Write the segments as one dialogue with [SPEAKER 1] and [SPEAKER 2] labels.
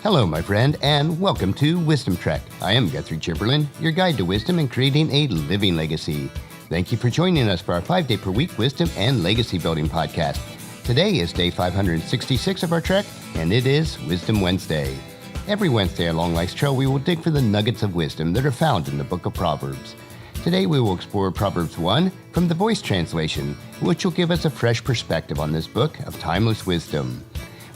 [SPEAKER 1] Hello, my friend, and welcome to Wisdom Trek. I am Guthrie Chamberlain, your guide to wisdom and creating a living legacy. Thank you for joining us for our 5-day-per-week wisdom and legacy building podcast. Today is day 566 of our trek, and it is Wisdom Wednesday. Every Wednesday along life's trail, we will dig for the nuggets of wisdom that are found in the book of Proverbs. Today, we will explore Proverbs 1 from the Voice translation, which will give us a fresh perspective on this book of timeless wisdom.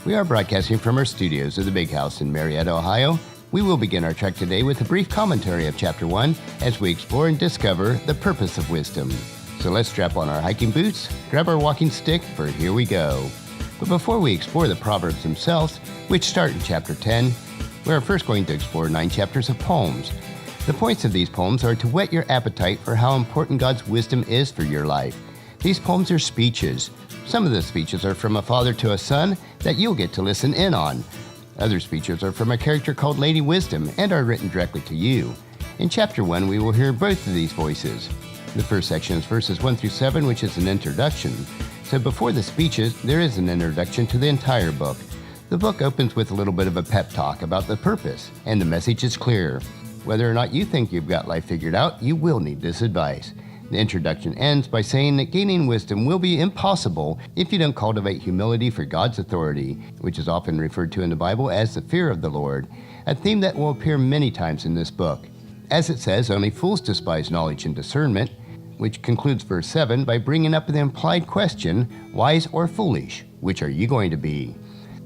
[SPEAKER 1] We are broadcasting from our studios of the Big House in Marietta, Ohio. We will begin our trek today with a brief commentary of Chapter 1 as we explore and discover the purpose of wisdom. So let's strap on our hiking boots, grab our walking stick, for here we go. But before we explore the Proverbs themselves, which start in Chapter 10, we are first going to explore 9 chapters of poems. The points of these poems are to whet your appetite for how important God's wisdom is for your life. These poems are speeches. Some of the speeches are from a father to a son that you'll get to listen in on. Other speeches are from a character called Lady Wisdom and are written directly to you. In Chapter 1, we will hear both of these voices. The first section is verses 1 through 7, which is an introduction. So before the speeches, there is an introduction to the entire book. The book opens with a little bit of a pep talk about the purpose, and the message is clear. Whether or not you think you've got life figured out, you will need this advice. The introduction ends by saying that gaining wisdom will be impossible if you don't cultivate humility for God's authority, which is often referred to in the Bible as the fear of the Lord, a theme that will appear many times in this book. As it says, only fools despise knowledge and discernment, which concludes verse 7 by bringing up the implied question, wise or foolish, which are you going to be?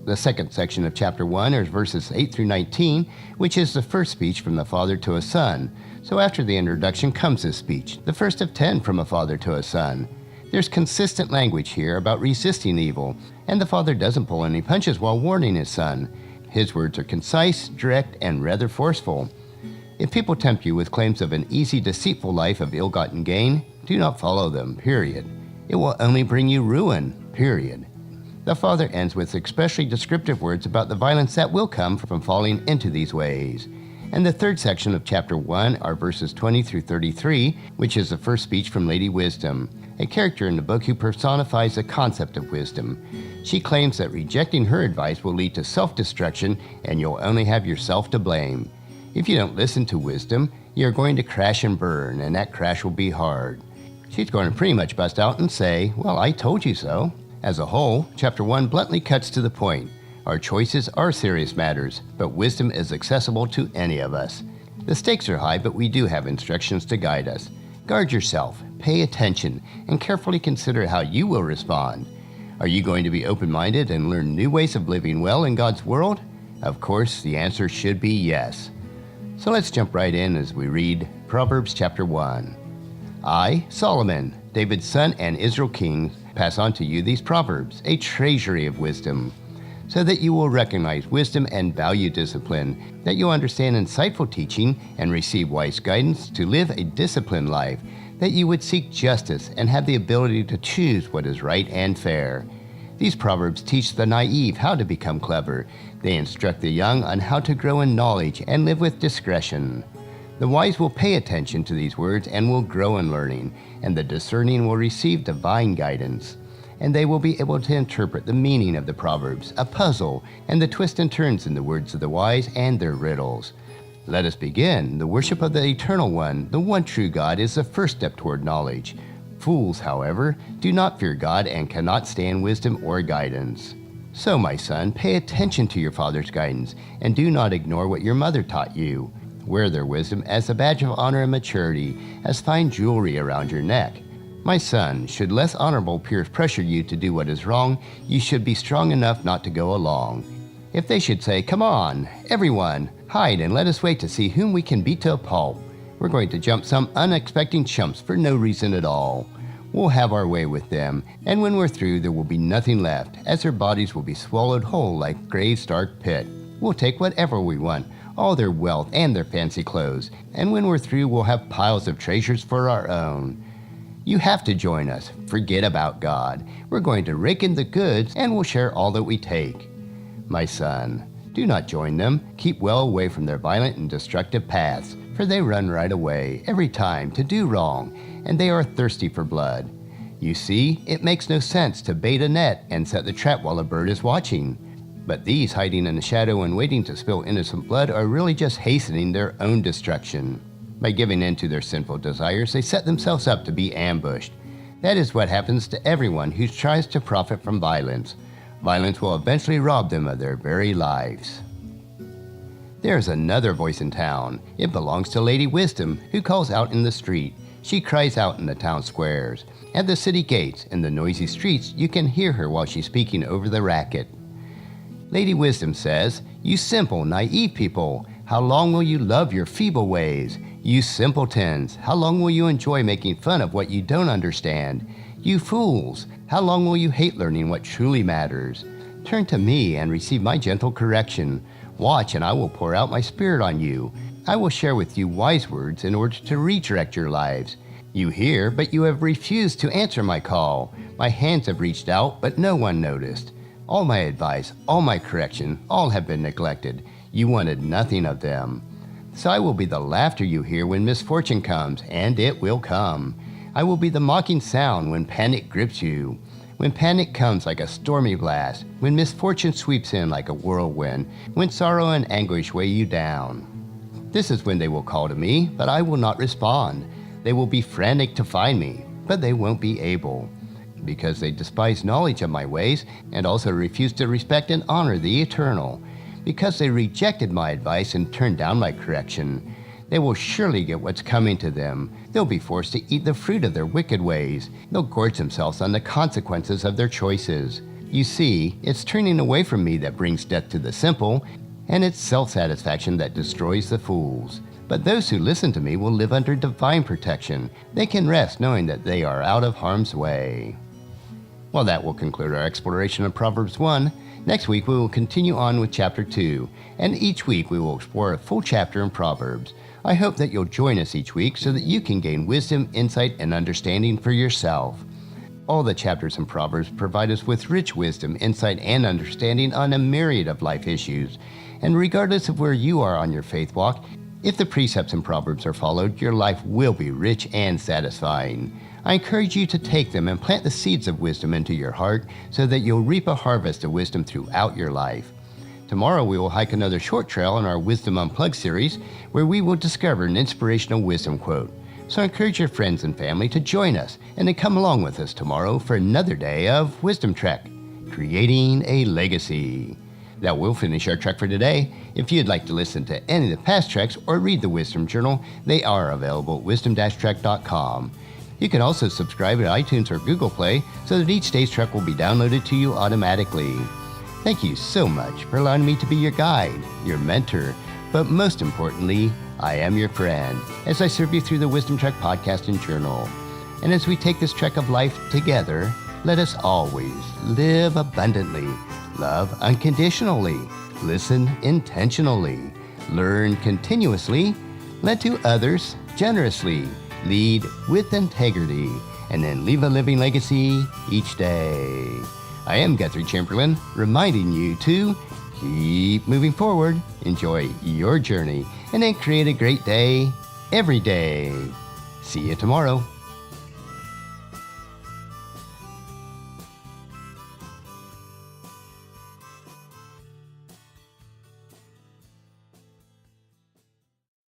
[SPEAKER 1] The second section of Chapter 1 is verses 8 through 19, which is the first speech from the father to a son. So after the introduction comes this speech, the first of 10 from a father to a son. There's consistent language here about resisting evil, and the father doesn't pull any punches while warning his son. His words are concise, direct, and rather forceful. If people tempt you with claims of an easy, deceitful life of ill-gotten gain, do not follow them, period. It will only bring you ruin, period. The father ends with especially descriptive words about the violence that will come from falling into these ways. And the third section of Chapter 1 are verses 20 through 33, which is the first speech from Lady Wisdom, a character in the book who personifies the concept of wisdom. She claims that rejecting her advice will lead to self-destruction and you'll only have yourself to blame. If you don't listen to wisdom, you're going to crash and burn, and that crash will be hard. She's going to pretty much bust out and say, well, I told you so. As a whole, Chapter 1 bluntly cuts to the point. Our choices are serious matters, but wisdom is accessible to any of us. The stakes are high, but we do have instructions to guide us. Guard yourself, pay attention, and carefully consider how you will respond. Are you going to be open-minded and learn new ways of living well in God's world? Of course, the answer should be yes. So let's jump right in as we read Proverbs chapter 1. I, Solomon, David's son and Israel king, pass on to you these proverbs, a treasury of wisdom, so that you will recognize wisdom and value discipline, that you'll understand insightful teaching and receive wise guidance to live a disciplined life, that you would seek justice and have the ability to choose what is right and fair. These proverbs teach the naive how to become clever. They instruct the young on how to grow in knowledge and live with discretion. The wise will pay attention to these words and will grow in learning, and the discerning will receive divine guidance. And they will be able to interpret the meaning of the proverbs, a puzzle, and the twists and turns in the words of the wise and their riddles. Let us begin. The worship of the Eternal One, the one true God, is the first step toward knowledge. Fools, however, do not fear God and cannot stand wisdom or guidance. So, my son, pay attention to your father's guidance, and do not ignore what your mother taught you. Wear their wisdom as a badge of honor and maturity, as fine jewelry around your neck. My son, should less honorable peers pressure you to do what is wrong, you should be strong enough not to go along. If they should say, come on, everyone, hide and let us wait to see whom we can beat to a pulp. We're going to jump some unexpected chumps for no reason at all. We'll have our way with them, and when we're through, there will be nothing left, as their bodies will be swallowed whole like grave's dark pit. We'll take whatever we want, all their wealth and their fancy clothes, and when we're through, we'll have piles of treasures for our own. You have to join us. Forget about God. We're going to rake in the goods, and we'll share all that we take. My son, do not join them. Keep well away from their violent and destructive paths, for they run right away, every time, to do wrong, and they are thirsty for blood. You see, it makes no sense to bait a net and set the trap while a bird is watching. But these hiding in the shadow and waiting to spill innocent blood are really just hastening their own destruction. By giving in to their sinful desires, they set themselves up to be ambushed. That is what happens to everyone who tries to profit from violence. Violence will eventually rob them of their very lives. There's another voice in town. It belongs to Lady Wisdom, who calls out in the street. She cries out in the town squares. At the city gates, in the noisy streets, you can hear her while she's speaking over the racket. Lady Wisdom says, "You simple, naive people, how long will you love your feeble ways? You simpletons, how long will you enjoy making fun of what you don't understand? You fools, how long will you hate learning what truly matters? Turn to me and receive my gentle correction. Watch and I will pour out my spirit on you. I will share with you wise words in order to redirect your lives. You hear, but you have refused to answer my call. My hands have reached out, but no one noticed. All my advice, all my correction, all have been neglected. You wanted nothing of them. So I will be the laughter you hear when misfortune comes, and it will come. I will be the mocking sound when panic grips you. When panic comes like a stormy blast, when misfortune sweeps in like a whirlwind, when sorrow and anguish weigh you down. This is when they will call to me, but I will not respond. They will be frantic to find me, but they won't be able. Because they despise knowledge of my ways and also refuse to respect and honor the eternal. Because they rejected my advice and turned down my correction. They will surely get what's coming to them. They'll be forced to eat the fruit of their wicked ways. They'll gorge themselves on the consequences of their choices. You see, it's turning away from me that brings death to the simple, and it's self-satisfaction that destroys the fools. But those who listen to me will live under divine protection. They can rest knowing that they are out of harm's way. Well, that will conclude our exploration of Proverbs 1. Next week, we will continue on with Chapter 2, and each week we will explore a full chapter in Proverbs. I hope that you'll join us each week so that you can gain wisdom, insight, and understanding for yourself. All the chapters in Proverbs provide us with rich wisdom, insight, and understanding on a myriad of life issues. And regardless of where you are on your faith walk, if the precepts in Proverbs are followed, your life will be rich and satisfying. I encourage you to take them and plant the seeds of wisdom into your heart so that you'll reap a harvest of wisdom throughout your life. Tomorrow we will hike another short trail in our Wisdom Unplugged series where we will discover an inspirational wisdom quote. So encourage your friends and family to join us and to come along with us tomorrow for another day of Wisdom Trek, creating a legacy. That will finish our trek for today. If you'd like to listen to any of the past treks or read the Wisdom Journal, they are available at wisdom-trek.com. You can also subscribe at iTunes or Google Play so that each day's trek will be downloaded to you automatically. Thank you so much for allowing me to be your guide, your mentor, but most importantly, I am your friend as I serve you through the Wisdom Trek podcast and journal. And as we take this trek of life together, let us always live abundantly, love unconditionally, listen intentionally, learn continuously, lend to others generously, lead with integrity, and then leave a living legacy each day. I am Guthrie Chamberlain, reminding you to keep moving forward, enjoy your journey, and then create a great day every day. See you tomorrow.